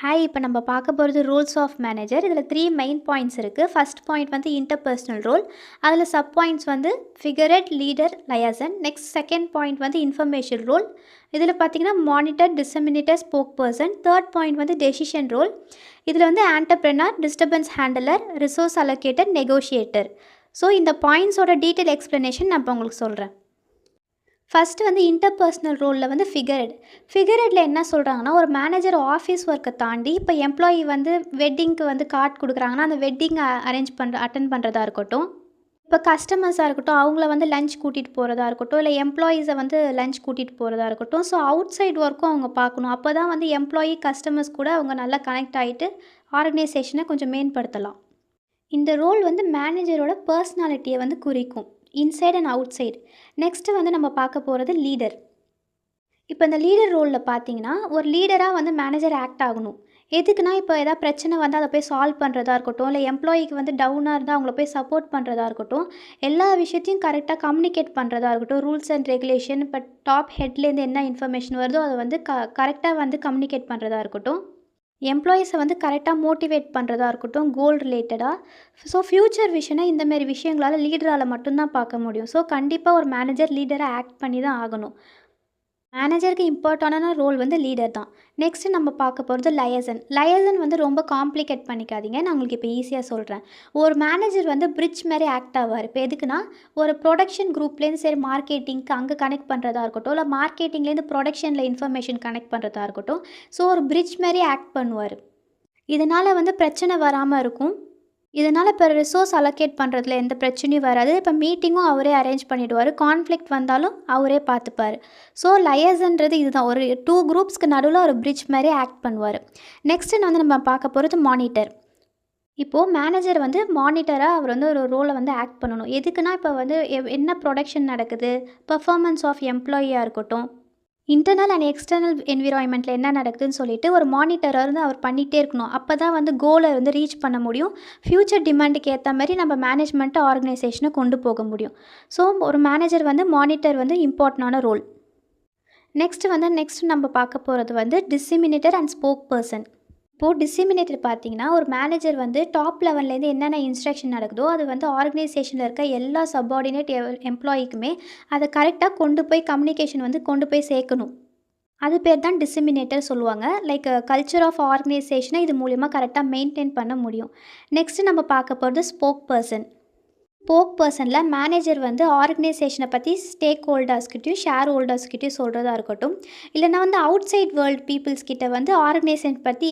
Hi, இப்போ நம்ம பார்க்க போகிறது ரூல்ஸ் ஆஃப் மேனேஜர். இதில் 3 மெயின் பாயிண்ட்ஸ் இருக்குது. ஃபர்ஸ்ட் பாயிண்ட் வந்து இன்டர்பர்சனல் ரோல். அதில் சப் பாயிண்ட்ஸ் வந்து figurehead, leader, liaison. Next second point வந்து இன்ஃபர்மேஷன் ரோல். இதில் பார்த்தீங்கன்னா monitor, disseminator, spokesperson. Third point வந்து டெசிஷன் ரோல். இதில் வந்து entrepreneur, disturbance handler, resource allocator, negotiator. So இந்த பாயிண்ட்ஸோட டீட்டெயில் எக்ஸ்ப்ளனேஷன் நான் இப்போ உங்களுக்கு சொல்கிறேன். ஃபஸ்ட்டு வந்து இன்டர்பர்சனல் ரோலில் வந்து ஃபிகரட்டில் என்ன சொல்கிறாங்கன்னா, ஒரு மேனேஜர் ஆஃபீஸ் ஒர்க்கை தாண்டி இப்போ எம்ப்ளாயி வந்து வெட்டிங்க்கு வந்து கார்டு கொடுக்குறாங்கன்னா, அந்த வெட்டிங்கை அட்டன் பண்ணுறதா இருக்கட்டும், இப்போ கஸ்டமர்ஸாக இருக்கட்டும், அவங்கள வந்து லஞ்ச் கூட்டிகிட்டு போகிறதா இருக்கட்டும், இல்லை எம்ப்ளாயீஸை வந்து லஞ்ச் கூட்டிகிட்டு போகிறதா இருக்கட்டும். ஸோ அவுட் சைட் ஒர்க்கும் அவங்க பார்க்கணும். அப்போ தான் வந்து எம்ப்ளாயி, கஸ்டமர்ஸ் கூட அவங்க நல்லா கனெக்ட் ஆகிட்டு ஆர்கனைசேஷனை கொஞ்சம் மேம்படுத்தலாம். இந்த ரோல் வந்து மேனேஜரோட பர்சனாலிட்டியை வந்து குறிக்கும், inside and out side. Next வந்து நம்ம பார்க்க போகிறது லீடர். இப்போ இந்த லீடர் ரோலில் பார்த்தீங்கன்னா, ஒரு லீடராக வந்து மேனேஜர் ஆக்ட் ஆகணும். எதுக்குன்னா, இப்போ எதாவது பிரச்சனை வந்து அதை போய் சால்வ் பண்ணுறதா இருக்கட்டும், இல்லை எம்ப்ளாயிக்கு வந்து டவுனாக இருந்தால் அவங்கள போய் சப்போர்ட் பண்ணுறதா இருக்கட்டும், எல்லா விஷயத்தையும் கரெக்டாக கம்யூனிகேட் பண்ணுறதா இருக்கட்டும், ரூல்ஸ் அண்ட் ரெகுலேஷன், இப்போ டாப் ஹெட்லேருந்து என்ன இன்ஃபர்மேஷன் வருதோ அதை வந்து கரெக்டாக வந்து கம்யூனிகேட் பண்ணுறதா இருக்கட்டும், எம்ப்ளாயீஸை வந்து கரெக்டாக மோட்டிவேட் பண்ணுறதா இருக்கட்டும், கோல் ரிலேட்டடாக. ஸோ ஃப்யூச்சர் விஷனை இந்தமாரி விஷயங்களால் லீடரால் மட்டும்தான் பார்க்க முடியும். ஸோ கண்டிப்பாக ஒரு மேனேஜர் லீடராக ஆக்ட் பண்ணி தான் ஆகணும். மேனேஜருக்கு இம்பார்ட்டண்டான ரோல் வந்து லீடர் தான். நெக்ஸ்ட்டு நம்ம பார்க்க போகிறது லயசன் வந்து ரொம்ப காம்ப்ளிகேட் பண்ணிக்காதீங்க. நான் உங்களுக்கு இப்போ ஈஸியாக சொல்கிறேன். ஒரு மேனேஜர் வந்து பிரிட்ஜ் மாதிரி ஆக்ட் ஆவார். இப்போ எதுக்குன்னா, ஒரு ப்ரொடக்ஷன் குரூப்லேருந்து சரி மார்க்கெட்டிங்க்கு அங்கே கனெக்ட் பண்ணுறதா இருக்கட்டும், இல்லை மார்க்கெட்டிங்லேருந்து ப்ரொடக்ஷனில் இன்ஃபர்மேஷன் கனெக்ட் பண்ணுறதா இருக்கட்டும். ஸோ ஒரு பிரிட்ஜ் மாதிரி ஆக்ட் பண்ணுவார். இதனால் வந்து பிரச்சனை வராமல் இருக்கும். இதனால் இப்போ ரிசோர்ஸ் அலோகேட் பண்ணுறதுல எந்த பிரச்சனையும் வராது. இப்போ மீட்டிங்கும் அவரே அரேஞ்ச் பண்ணிவிடுவார். கான்ஃப்ளிக்ட் வந்தாலும் அவரே பார்த்துப்பார். ஸோ லயர்ஸ்ன்றது இதுதான், ஒரு 2 குரூப்ஸ்க்கு நடுவில் ஒரு பிரிட்ஜ் மாதிரி ஆக்ட் பண்ணுவார். நெக்ஸ்ட்டு வந்து நம்ம பார்க்க போகிறது மானிட்டர். இப்போது மேனேஜர் வந்து மானிட்டராக அவர் வந்து ஒரு ரோலை வந்து ஆக்ட் பண்ணணும். எதுக்குன்னா, இப்போ வந்து என்ன ப்ரொடக்ஷன் நடக்குது, பெர்ஃபார்மன்ஸ் ஆஃப் எம்ப்ளாயியாக இருக்கட்டும், இன்டர்னல் அண்ட் எக்ஸ்டர்னல் என்விரான்மெண்ட்டில் என்ன நடக்குதுன்னு சொல்லிட்டு ஒரு மானிட்டராக இருந்து அவர் பண்ணிகிட்டே இருக்கணும். அப்போ தான் வந்து கோலை வந்து ரீச் பண்ண முடியும். ஃப்யூச்சர் டிமாண்டுக்கு ஏற்ற மாதிரி நம்ம மேனேஜ்மெண்ட்டு ஆர்கனைசேஷனை கொண்டு போக முடியும். ஸோ ஒரு மேனேஜர் வந்து மானிட்டர் வந்து இம்பார்ட்டண்டான ரோல். நெக்ஸ்ட் நம்ம பார்க்க போகிறது வந்து டிசிமினேட்டர் அண்ட் ஸ்போக் பர்சன். இப்போது டிசிமினேட்டர் பார்த்தீங்கன்னா, ஒரு மேனேஜர் வந்து டாப் லெவல்லேருந்து என்னென்ன இன்ஸ்ட்ரக்ஷன் நடக்குதோ அது வந்து ஆர்கனைசேஷனில் இருக்க எல்லா சப்பார்டினேட் எம்ப்ளாயிக்குமே அதை கரெக்டாக கொண்டு போய் கம்யூனிகேஷன் வந்து கொண்டு போய் சேர்க்கணும். அது பேர் தான் டிசிமினேட்டர் சொல்லுவாங்க. லைக் கல்ச்சர் ஆஃப் ஆர்கனைசேஷனை இது மூலிமா கரெக்டாக மெயின்டைன் பண்ண முடியும். நெக்ஸ்ட்டு நம்ம பார்க்க போகிறது ஸ்போக் பர்சனில் மேனேஜர் வந்து ஆர்கனைசேஷனை பற்றி ஸ்டேக் ஹோல்டர்ஸ்கிட்டையும் ஷேர் ஹோல்டர்ஸ்கிட்டையும் சொல்கிறதா இருக்கட்டும், இல்லைனா வந்து அவுட் சைட் வேர்ல்டு பீப்புள்ஸ் கிட்ட வந்து ஆர்கனைசேஷன் பற்றி